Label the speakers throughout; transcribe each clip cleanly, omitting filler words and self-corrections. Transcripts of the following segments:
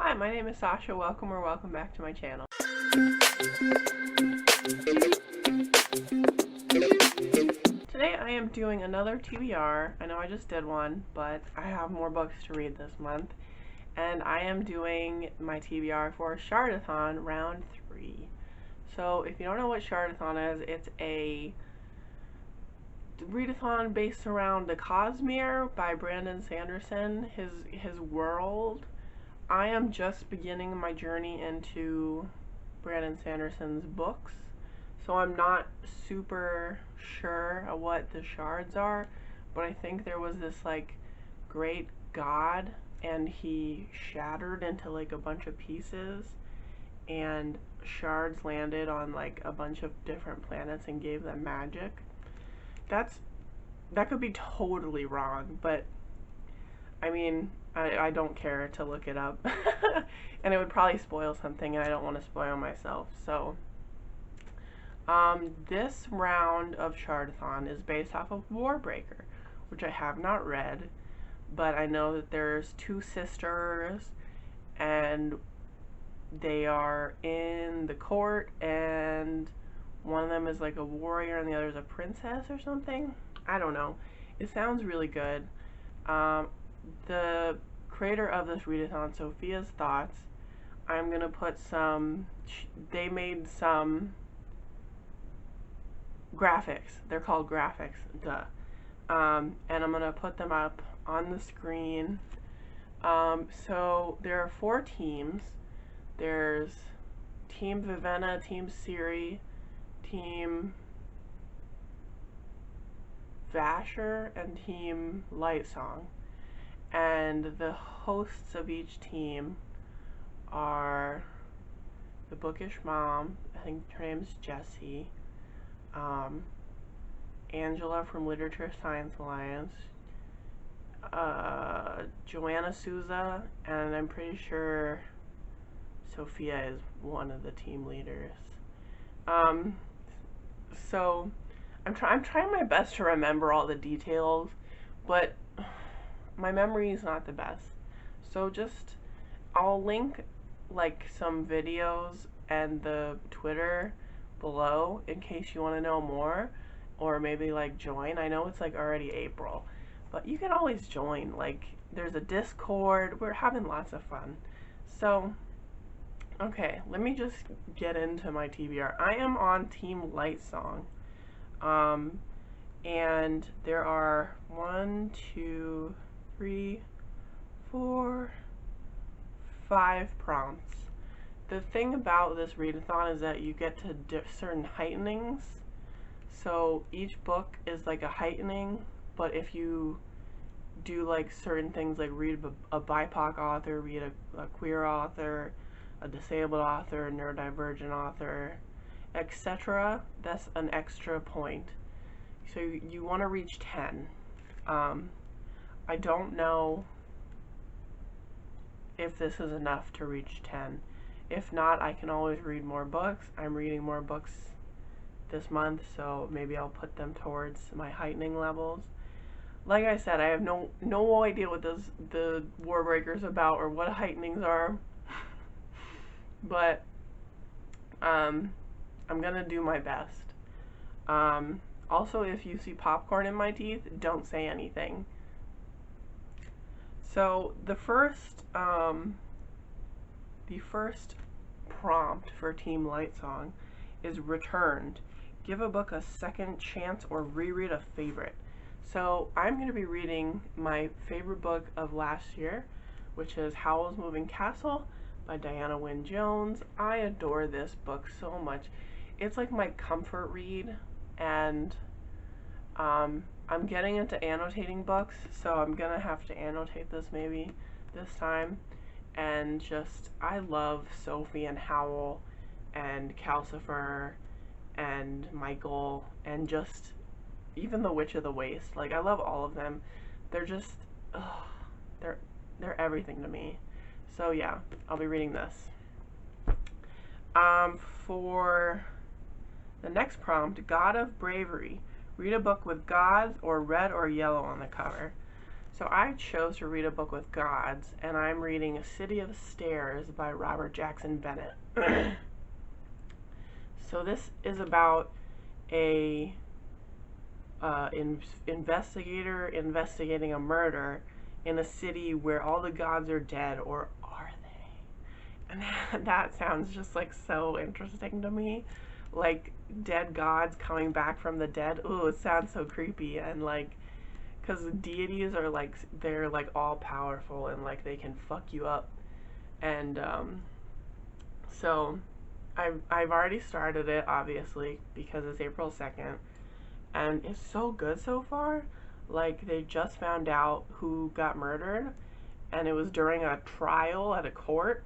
Speaker 1: Hi, my name is Sasha. Welcome or welcome back to my channel. Today I am doing another TBR. I know I just did one, but I have more books to read this month. And I am doing my TBR for Shardathon Round 3. So if you don't know what Shardathon is, it's a readathon based around the Cosmere by Brandon Sanderson, his world. I am just beginning my journey into Brandon Sanderson's books, so I'm not super sure of what the shards are, but I think there was this like great god and he shattered into like a bunch of pieces, and shards landed on like a bunch of different planets and gave them magic. That could be totally wrong, but I mean, I don't care to look it up. And it would probably spoil something, and I don't want to spoil myself. So, this round of Shardathon is based off of Warbreaker, which I have not read, but I know that there's two sisters, and they are in the court, and one of them is like a warrior, and the other is a princess or something. I don't know. It sounds really good. The creator of this readathon, Sophia's Thoughts, I'm gonna put some, they made some graphics. They're called graphics, duh. And I'm gonna put them up on the screen. So there are 4 teams. There's Team Vivenna, Team Siri, Team Vasher, and Team Lightsong. And the hosts of each team are the Bookish Mom, I think her name's Jessie, Angela from Literature Science Alliance, Joanna Souza, and I'm pretty sure Sophia is one of the team leaders. So I'm trying my best to remember all the details, but my memory is not the best. So I'll link like some videos and the Twitter below in case you want to know more, or maybe like join. I know it's like already April, but you can always join. Like there's a Discord. We're having lots of fun. So okay, let me just get into my TBR. I am on Team Lightsong. And there are 1, 2, 3, 4, 5 prompts. The thing about this readathon is that you get to certain heightenings. So each book is like a heightening, but if you do like certain things like read a BIPOC author, read a queer author, a disabled author, a neurodivergent author, etc., that's an extra point. So you want to reach 10. I don't know if this is enough to reach 10. If not, I can always read more books. I'm reading more books this month, so maybe I'll put them towards my heightening levels. Like I said, I have no idea what the Warbreaker's about or what heightenings are. But I'm gonna do my best. Also, if you see popcorn in my teeth, don't say anything. So the first prompt for Team Lightsong is returned. Give a book a second chance or reread a favorite. So I'm going to be reading my favorite book of last year, which is Howl's Moving Castle by Diana Wynne Jones. I adore this book so much. It's like my comfort read, and I'm getting into annotating books, so I'm gonna have to annotate this maybe this time. And just, I love Sophie and Howl and Calcifer and Michael and just even the Witch of the Waste. Like, I love all of them. They're just, they're everything to me. So yeah, I'll be reading this. For the next prompt, God of Bravery. Read a book with gods or red or yellow on the cover. So I chose to read a book with gods, and I'm reading A City of Stairs by Robert Jackson Bennett. So this is about a investigator investigating a murder in a city where all the gods are dead, or are they? And that sounds just like so interesting to me. Like dead gods coming back from the dead. Ooh, it sounds so creepy. And like, because deities are like, they're like all powerful and like they can fuck you up. And so I've already started it, obviously, because it's April 2nd. And it's so good so far. Like, they just found out who got murdered, and it was during a trial at a court.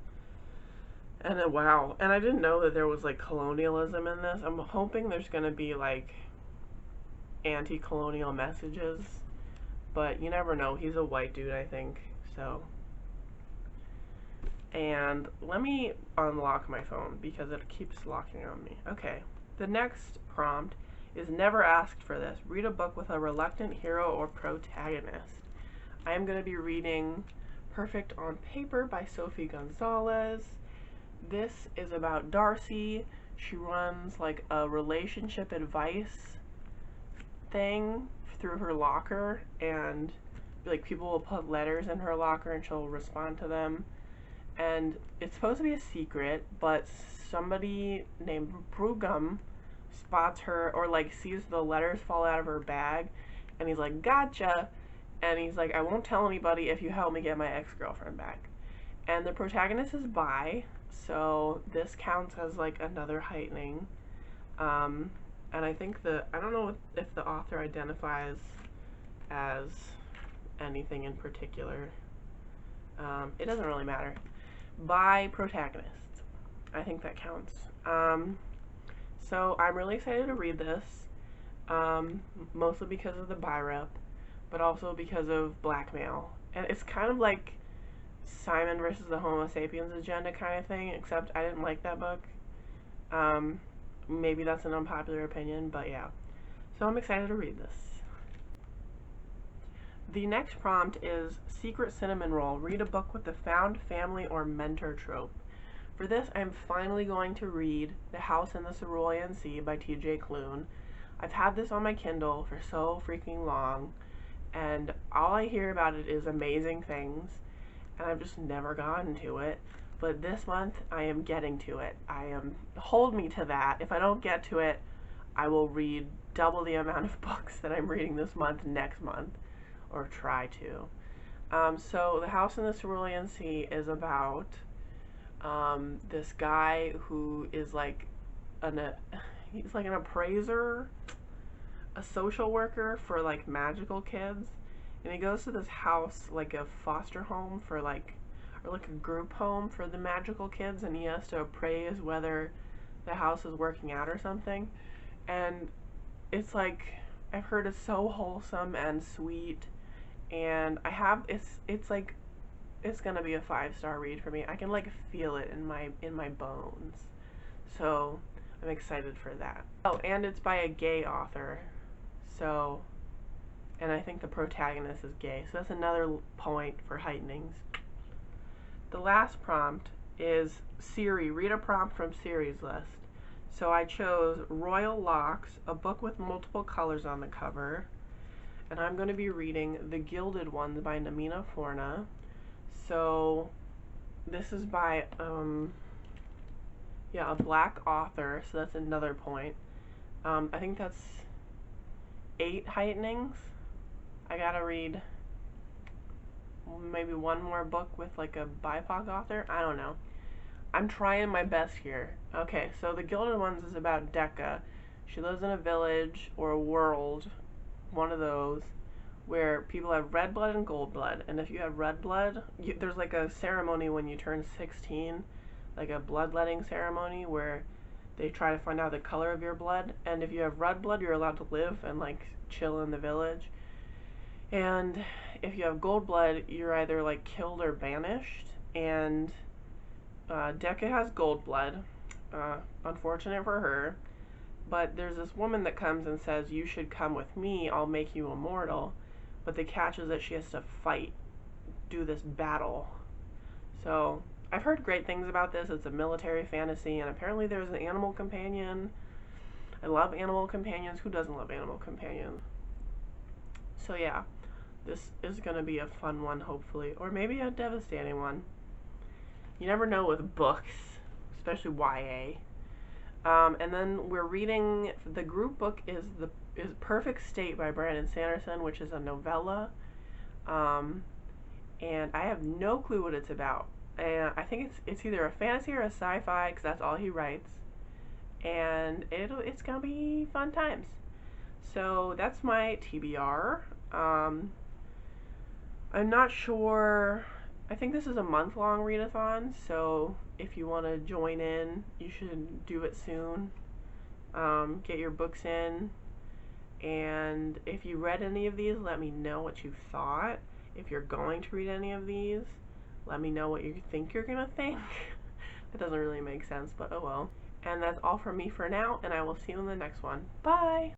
Speaker 1: And then, wow. And I didn't know that there was, like, colonialism in this. I'm hoping there's gonna be, like, anti-colonial messages. But you never know. He's a white dude, I think. So. And let me unlock my phone, because it keeps locking on me. Okay. The next prompt is never asked for this. Read a book with a reluctant hero or protagonist. I am going to be reading Perfect on Paper by Sophie Gonzalez. This is about Darcy. She runs like a relationship advice thing through her locker, and like people will put letters in her locker and she'll respond to them. And it's supposed to be a secret, but somebody named Brugum spots her, or like sees the letters fall out of her bag, and he's like, gotcha, and he's like, I won't tell anybody if you help me get my ex-girlfriend back. And the protagonist is bi, so this counts as like another heightening. And I think I don't know if the author identifies as anything in particular. It doesn't really matter. Bi protagonist, I think that counts. So I'm really excited to read this, mostly because of the bi rep, but also because of blackmail. And it's kind of like Simon versus the Homo sapiens agenda kind of thing, except I didn't like that book. Maybe that's an unpopular opinion, but yeah. So I'm excited to read this. The next prompt is Secret Cinnamon Roll. Read a book with the found family or mentor trope. For this, I'm finally going to read The House in the Cerulean Sea by T.J. Klune. I've had this on my Kindle for so freaking long, and all I hear about it is amazing things, and I've just never gotten to it. But this month, I am getting to it. Hold me to that. If I don't get to it, I will read double the amount of books that I'm reading this month next month, or try to. So The House in the Cerulean Sea is about this guy who is like he's like an appraiser, a social worker for like magical kids, and he goes to this house, like a foster home for like, or like a group home for the magical kids, and he has to appraise whether the house is working out or something. And it's like, I've heard it's so wholesome and sweet, and it's like, it's gonna be a 5-star read for me. I can like feel it in my bones. So I'm excited for that. Oh, and it's by a gay author. So, and I think the protagonist is gay. So that's another point for heightenings. The last prompt is Siri. Read a prompt from Siri's list. So I chose Royal Locks, a book with multiple colors on the cover. And I'm going to be reading The Gilded Ones by Namina Forna. So this is by a black author, so that's another point. I think that's 8 heightenings. I gotta read maybe one more book with like a BIPOC author. I don't know. I'm trying my best here. Okay, so The Gilded Ones is about Decca. She lives in a village or a world, one of those, where people have red blood and gold blood. And if you have red blood, there's like a ceremony when you turn 16, like a bloodletting ceremony where they try to find out the color of your blood. And if you have red blood, you're allowed to live and like chill in the village. And if you have gold blood, you're either like killed or banished. And Decca has gold blood. Unfortunate for her. But there's this woman that comes and says, you should come with me, I'll make you immortal. but the catch is that she has to do this battle. So I've heard great things about this. It's a military fantasy, and apparently there's an animal companion. I love animal companions. Who doesn't love animal companions? So yeah, this is going to be a fun one, hopefully, or maybe a devastating one. You never know with books, especially YA. And then we're reading, the group book is Perfect State by Brandon Sanderson, which is a novella. And I have no clue what it's about. And I think it's either a fantasy or a sci-fi, because that's all he writes. And it's gonna be fun times. So that's my TBR. I'm not sure. I think this is a month-long readathon, so if you want to join in, you should do it soon. Get your books in, and if you read any of these, let me know what you thought. If you're going to read any of these, let me know what you think you're gonna think. That doesn't really make sense, but oh well. And that's all from me for now, and I will see you in the next one. Bye!